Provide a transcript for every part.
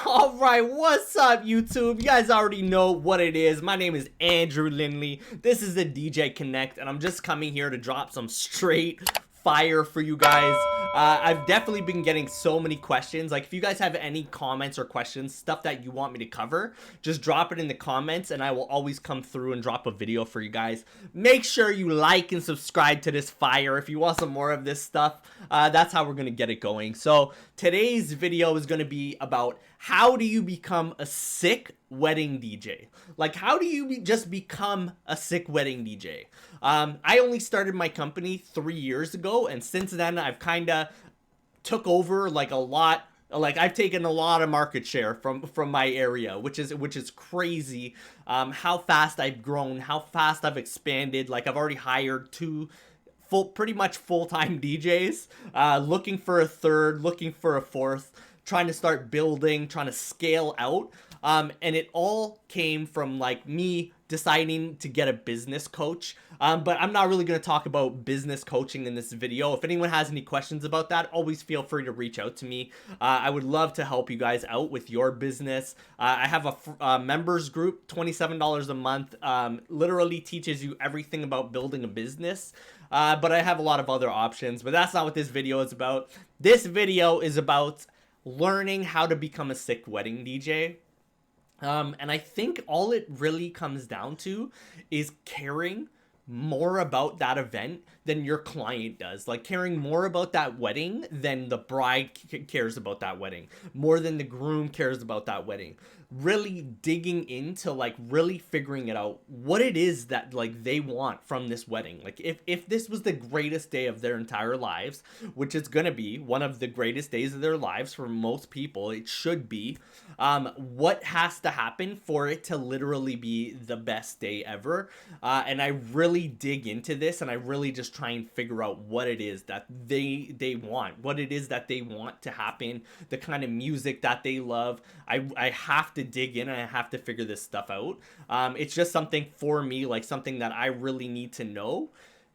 Alright, what's up YouTube? You guys already know what it is. My name is Andrew Lindley. This is the DJ Connect, and I'm just coming here to drop some straight fire for you guys. I've definitely been getting so many questions. Like, if you guys have any comments or questions, stuff that you want me to cover, just drop it in the comments and I will always come through and drop a video for you guys. Make sure you like and subscribe to this fire if you want some more of this stuff. That's how we're gonna get it going. So today's video is gonna be about how do you become a sick wedding DJ? Like, how do you just become a sick wedding DJ? I only started my company 3 years ago, and since then I've kind of took over like a lot. Like, I've taken a lot of market share from my area, which is crazy. How fast I've grown, how fast I've expanded. Like, I've already hired pretty much full-time DJs, looking for a third, looking for a fourth, trying to start building, trying to scale out. And it all came from like me deciding to get a business coach. But I'm not really going to talk about business coaching in this video. If anyone has any questions about that, always feel free to reach out to me. I would love to help you guys out with your business. I have a members group, $27 a month, literally teaches you everything about building a business. But I have a lot of other options, but that's not what this video is about. This video is about learning how to become a sick wedding DJ. And I think all it really comes down to is caring more about that event than your client does. Like, caring more about that wedding than the bride cares about that wedding, more than the groom cares about that wedding. Really digging into, like, really figuring it out what it is that, like, they want from this wedding. Like, if this was the greatest day of their entire lives, which it's gonna be one of the greatest days of their lives for most people, it should be, what has to happen for it to literally be the best day ever? And I really dig into this, and I really just try and figure out what it is that they want, what it is that they want to happen, the kind of music that they love. I have to dig in and I have to figure this stuff out. It's just something for me, like something that I really need to know,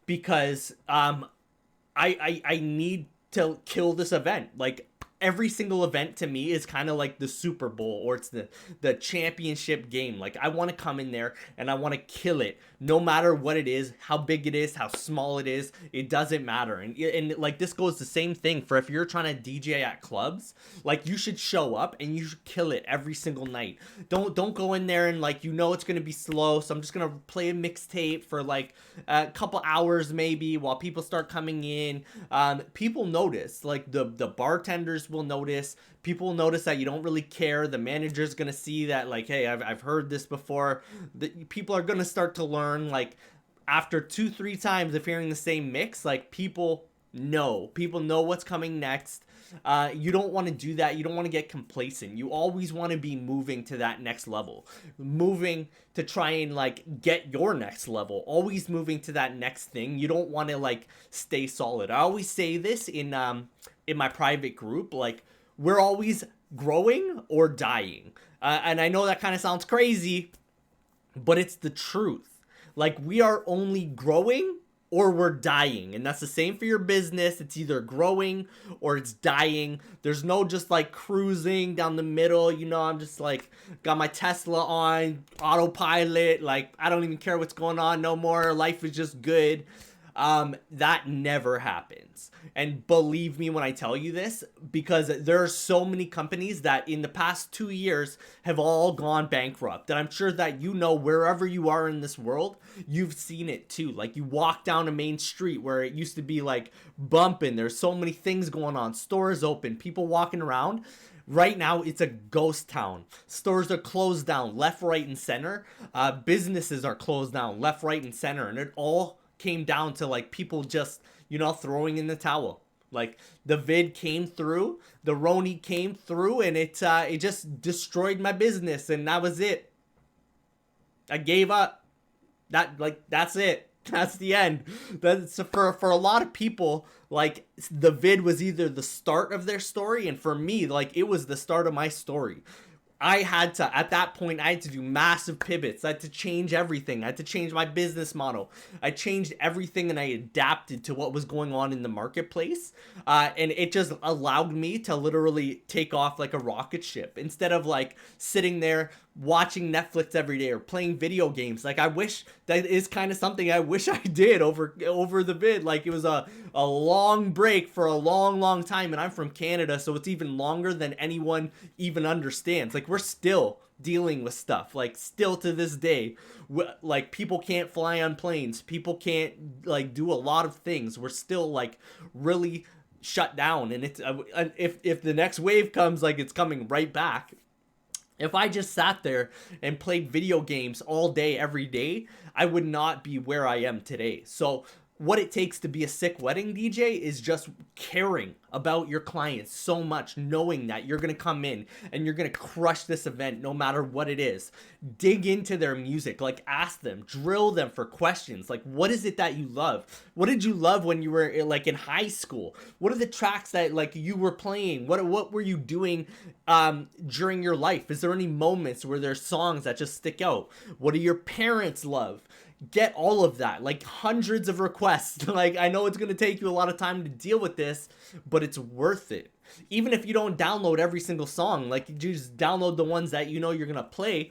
because I need to kill this event. Like, every single event to me is kind of like the Super Bowl, or it's the championship game. Like, I want to come in there and I want to kill it, no matter what it is, how big it is, how small it is. It doesn't matter. And like, this goes the same thing for if you're trying to DJ at clubs. Like, you should show up and you should kill it every single night. Don't go in there and, like, you know it's gonna be slow, so I'm just gonna play a mixtape for like a couple hours maybe while people start coming in. People notice, like, the bartenders will notice. People will notice that you don't really care. The manager's gonna see that, like, hey, I've heard this before. People are gonna start to learn, like, after 2-3 times of hearing the same mix. Like, people know what's coming next. You don't want to do that. You don't want to get complacent. You always want to be moving to that next level, moving to try and, like, get your next level, always moving to that next thing. You don't want to, like, stay solid. I always say this in my private group, like, we're always growing or dying. And I know that kind of sounds crazy, but it's the truth. Like, we are only growing or we're dying, and that's the same for your business. It's either growing or it's dying. There's no just, like, cruising down the middle. You know, I'm just, like, got my Tesla on autopilot, like, I don't even care what's going on no more, life is just good. That never happens. And believe me when I tell you this, because there are so many companies that in the past 2 years have all gone bankrupt. And I'm sure that, you know, wherever you are in this world, you've seen it too. Like, you walk down a main street where it used to be, like, bumping. There's so many things going on. Stores open, people walking around. Right now, it's a ghost town. Stores are closed down left, right, and center. Businesses are closed down left, right, and center. And it all came down to, like, people just, you know, throwing in the towel. Like, the vid came through, the Roni came through, and it just destroyed my business, and that was it. I gave up. That's it. That's the end. That's for a lot of people, like, the vid was either the start of their story, and for me, like, it was the start of my story. I had to, at that point, I had to do massive pivots. I had to change everything. I had to change my business model. I changed everything and I adapted to what was going on in the marketplace. And it just allowed me to literally take off like a rocket ship instead of like sitting there watching Netflix every day or playing video games. Like I wish that is kind of something I wish I did over the vid. Like it was a long break for a long time, and I'm from Canada, so it's even longer than anyone even understands. Like we're still dealing with stuff, like still to this day, like people can't fly on planes, people can't like do a lot of things. We're still like really shut down, and it's if the next wave comes, like it's coming right back. If I just sat there and played video games all day, every day, I would not be where I am today. So what it takes to be a sick wedding DJ is just caring about your clients so much, knowing that you're going to come in and you're going to crush this event no matter what it is. Dig into their music, like ask them, drill them for questions. Like, what is it that you love? What did you love when you were like in high school? What are the tracks that like you were playing? What were you doing during your life? Is there any moments where there's songs that just stick out? What do your parents love? Get all of that, like hundreds of requests. Like I know it's going to take you a lot of time to deal with this, but it's worth it. Even if you don't download every single song, like you just download the ones that you know you're going to play,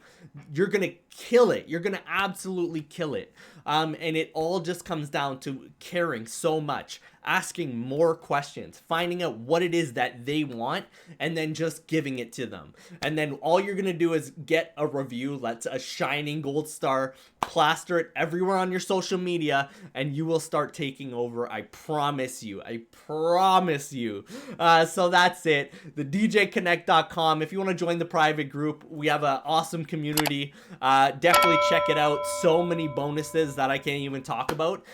you're going to kill it. You're going to absolutely kill it. And it all just comes down to caring so much, asking more questions, finding out what it is that they want, and then just giving it to them. And then all you're going to do is get a review that's a shining gold star, plaster it everywhere on your social media, and you will start taking over. I promise you. I promise you. So that's it. The djconnect.com. If you want to join the private group, we have an awesome community. Definitely check it out. So many bonuses that I can't even talk about.